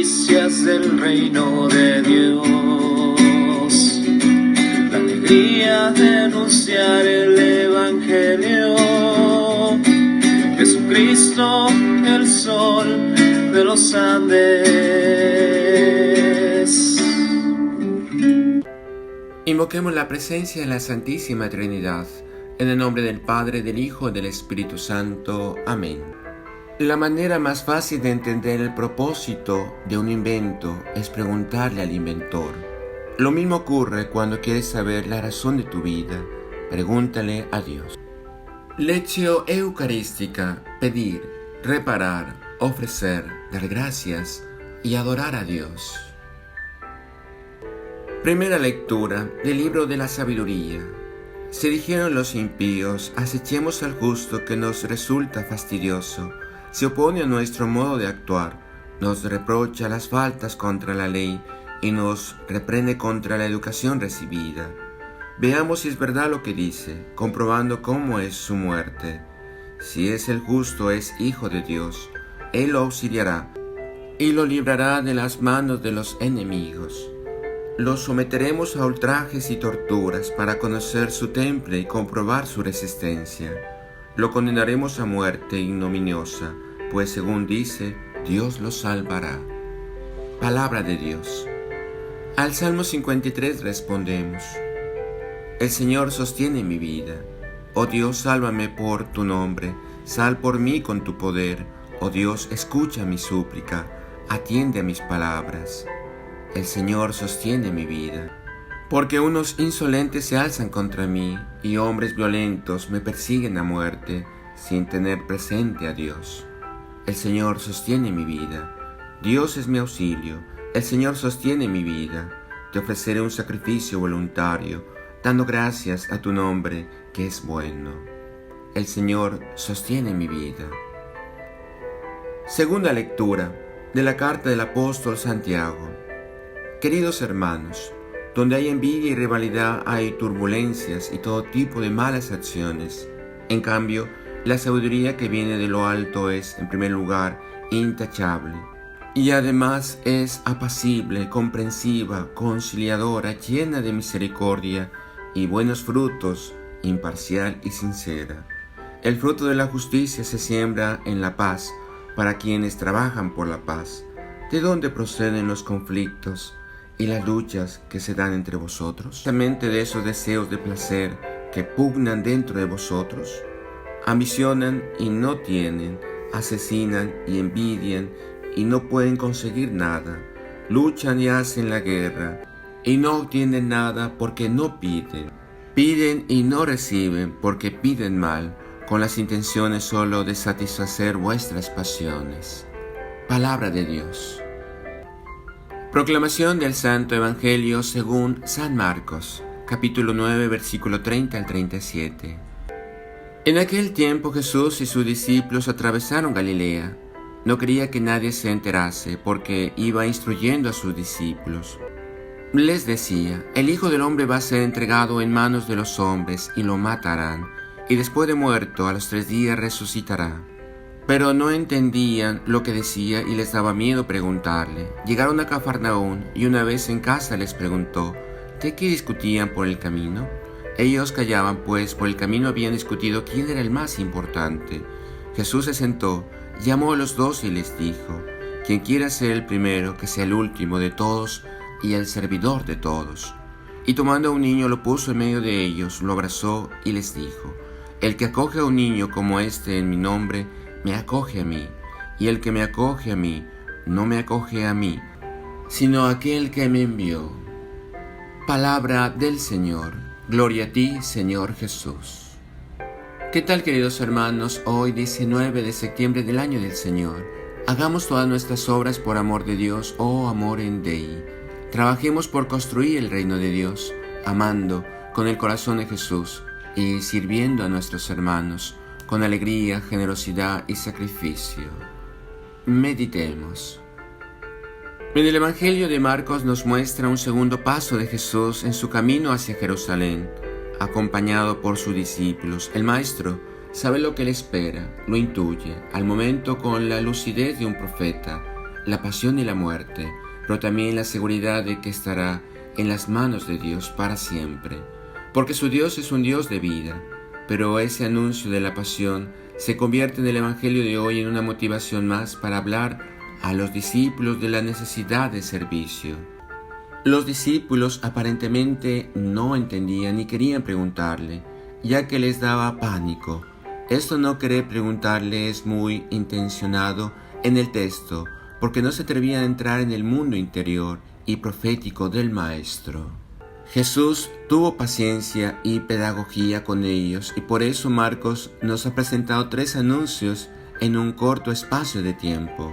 noticias del reino de Dios, la alegría de anunciar el Evangelio. Jesucristo, el sol de los Andes. Invoquemos la presencia de la Santísima Trinidad, en el nombre del Padre, del Hijo y del Espíritu Santo. Amén. La manera más fácil de entender el propósito de un invento es preguntarle al inventor. Lo mismo ocurre cuando quieres saber la razón de tu vida. Pregúntale a Dios. Lección eucarística: pedir, reparar, ofrecer, dar gracias y adorar a Dios. Primera lectura del libro de la sabiduría. Se dijeron los impíos: acechemos al justo que nos resulta fastidioso. Se opone a nuestro modo de actuar, nos reprocha las faltas contra la ley y nos reprende contra la educación recibida. Veamos si es verdad lo que dice, comprobando cómo es su muerte. Si es el justo, es hijo de Dios, Él lo auxiliará y lo librará de las manos de los enemigos. Lo someteremos a ultrajes y torturas para conocer su temple y comprobar su resistencia. Lo condenaremos a muerte ignominiosa, pues según dice, Dios lo salvará. Palabra de Dios. Al Salmo 53 respondemos: El Señor sostiene mi vida. Oh Dios, sálvame por tu nombre, sal por mí con tu poder. Oh Dios, escucha mi súplica, atiende a mis palabras. El Señor sostiene mi vida. Porque unos insolentes se alzan contra mí y hombres violentos me persiguen a muerte sin tener presente a Dios. El Señor sostiene mi vida. Dios es mi auxilio. El Señor sostiene mi vida. Te ofreceré un sacrificio voluntario, dando gracias a tu nombre, que es bueno. El Señor sostiene mi vida. Segunda lectura de la carta del apóstol Santiago. Queridos hermanos, donde hay envidia y rivalidad hay turbulencias y todo tipo de malas acciones. En cambio, la sabiduría que viene de lo alto es, en primer lugar, intachable. Y además es apacible, comprensiva, conciliadora, llena de misericordia y buenos frutos, imparcial y sincera. El fruto de la justicia se siembra en la paz para quienes trabajan por la paz. ¿De dónde proceden los conflictos y las luchas que se dan entre vosotros? ¿Justamente de esos deseos de placer que pugnan dentro de vosotros? Ambicionan y no tienen, asesinan y envidian y no pueden conseguir nada, luchan y hacen la guerra y no obtienen nada porque no piden. Piden y no reciben porque piden mal, con las intenciones solo de satisfacer vuestras pasiones. Palabra de Dios. Proclamación del Santo Evangelio según San Marcos, capítulo 9, versículo 30 al 37. En aquel tiempo Jesús y sus discípulos atravesaron Galilea. No quería que nadie se enterase, porque iba instruyendo a sus discípulos. Les decía: el Hijo del Hombre va a ser entregado en manos de los hombres y lo matarán, y después de muerto a los 3 días resucitará. Pero no entendían lo que decía y les daba miedo preguntarle. Llegaron a Cafarnaún y una vez en casa les preguntó: ¿de qué discutían por el camino? Ellos callaban, pues por el camino habían discutido quién era el más importante. Jesús se sentó, llamó a los 12 y les dijo: quien quiera ser el primero, que sea el último de todos y el servidor de todos. Y tomando a un niño lo puso en medio de ellos, lo abrazó y les dijo: el que acoge a un niño como este en mi nombre, me acoge a mí, y el que me acoge a mí, no me acoge a mí, sino a aquel que me envió. Palabra del Señor. Gloria a ti, Señor Jesús. ¿Qué tal, queridos hermanos? Hoy, 19 de septiembre del año del Señor. Hagamos todas nuestras obras por amor de Dios, oh Amorem Dei. Trabajemos por construir el reino de Dios, amando con el corazón de Jesús y sirviendo a nuestros hermanos con alegría, generosidad y sacrificio. Meditemos. En el Evangelio de Marcos nos muestra un segundo paso de Jesús en su camino hacia Jerusalén, acompañado por sus discípulos. El Maestro sabe lo que le espera, lo intuye, al momento con la lucidez de un profeta. la pasión y la muerte, pero también la seguridad de que estará en las manos de Dios para siempre, porque su Dios es un Dios de vida. Pero ese anuncio de la pasión se convierte en el Evangelio de hoy en una motivación más para hablar a los discípulos de la necesidad de servicio. Los discípulos aparentemente no entendían ni querían preguntarle, ya que les daba pánico. Esto no querer preguntarle es muy intencionado en el texto, porque no se atrevían a entrar en el mundo interior y profético del Maestro. Jesús tuvo paciencia y pedagogía con ellos, y por eso Marcos nos ha presentado 3 anuncios en un corto espacio de tiempo.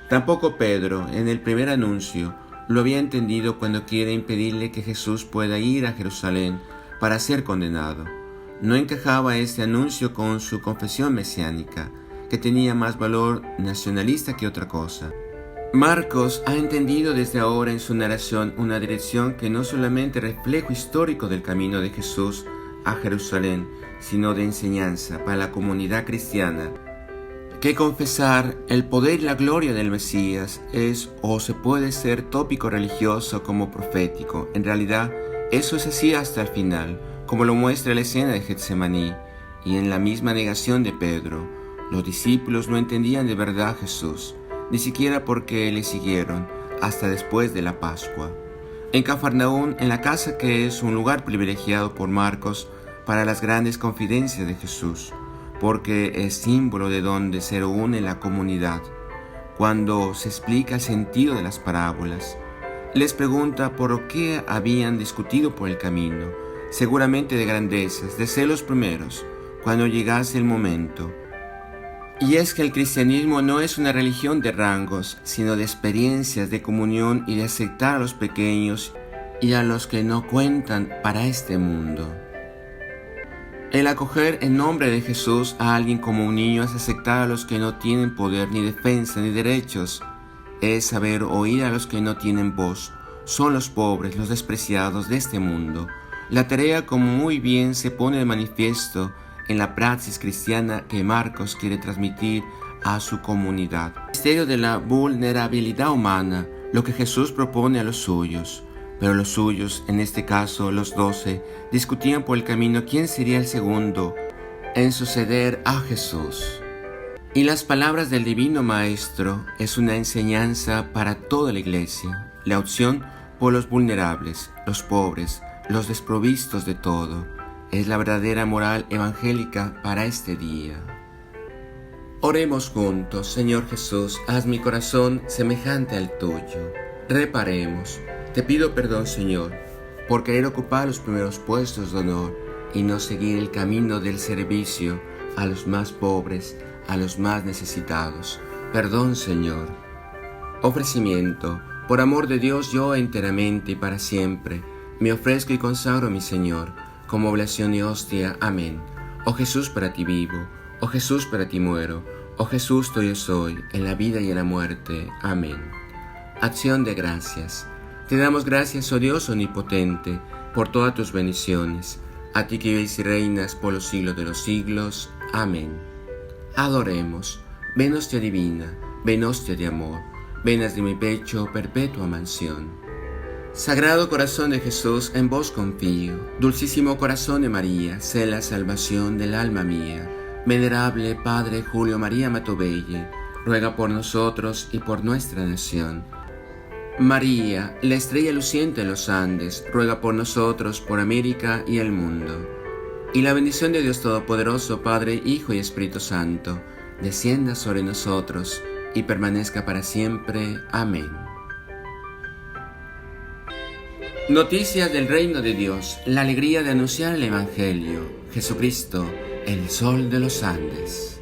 Tampoco Pedro, en el primer anuncio, lo había entendido cuando quiere impedirle que Jesús pueda ir a Jerusalén para ser condenado. No encajaba este anuncio con su confesión mesiánica, que tenía más valor nacionalista que otra cosa. Marcos ha entendido desde ahora en su narración una dirección que no solamente reflejo histórico del camino de Jesús a Jerusalén, sino de enseñanza para la comunidad cristiana, que confesar el poder y la gloria del Mesías es o se puede ser tópico religioso como profético. En realidad, eso es así hasta el final, como lo muestra la escena de Getsemaní, y en la misma negación de Pedro. Los discípulos no entendían de verdad a Jesús, ni siquiera porque le siguieron hasta después de la Pascua. En Cafarnaún, en la casa que es un lugar privilegiado por Marcos para las grandes confidencias de Jesús, porque es símbolo de donde se reúne la comunidad, cuando se explica el sentido de las parábolas. Les pregunta por qué habían discutido por el camino, seguramente de grandezas, de ser los primeros, cuando llegase el momento. Y es que el cristianismo no es una religión de rangos, sino de experiencias de comunión y de aceptar a los pequeños y a los que no cuentan para este mundo. El acoger en nombre de Jesús a alguien como un niño es aceptar a los que no tienen poder, ni defensa, ni derechos. Es saber oír a los que no tienen voz. Son los pobres, los despreciados de este mundo. La tarea, como muy bien se pone de manifiesto en la praxis cristiana que Marcos quiere transmitir a su comunidad. El misterio de la vulnerabilidad humana, lo que Jesús propone a los suyos. Pero los suyos, en este caso los 12, discutían por el camino quién sería el segundo en suceder a Jesús. Y las palabras del Divino Maestro es una enseñanza para toda la Iglesia. La opción por los vulnerables, los pobres, los desprovistos de todo, es la verdadera moral evangélica para este día. Oremos juntos. Señor Jesús, haz mi corazón semejante al tuyo. Reparemos. Te pido perdón, Señor, por querer ocupar los primeros puestos de honor y no seguir el camino del servicio a los más pobres, a los más necesitados. Perdón, Señor. Ofrecimiento. Por amor de Dios, yo enteramente y para siempre me ofrezco y consagro a mi Señor, como oblación y hostia. Amén. Oh Jesús, para ti vivo. Oh Jesús, para ti muero. Oh Jesús, tuyo soy, en la vida y en la muerte. Amén. Acción de gracias. Te damos gracias, oh Dios omnipotente, por todas tus bendiciones. A ti que vives y reinas por los siglos de los siglos. Amén. Adoremos. Ven hostia divina, ven hostia de amor, venas de mi pecho, perpetua mansión. Sagrado corazón de Jesús, en vos confío. Dulcísimo corazón de María, sé la salvación del alma mía. Venerable Padre Julio María Matovelle, ruega por nosotros y por nuestra nación. María, la estrella luciente de los Andes, ruega por nosotros, por América y el mundo. Y la bendición de Dios Todopoderoso, Padre, Hijo y Espíritu Santo, descienda sobre nosotros y permanezca para siempre. Amén. Noticias del reino de Dios, la alegría de anunciar el Evangelio. Jesucristo, el sol de los Andes.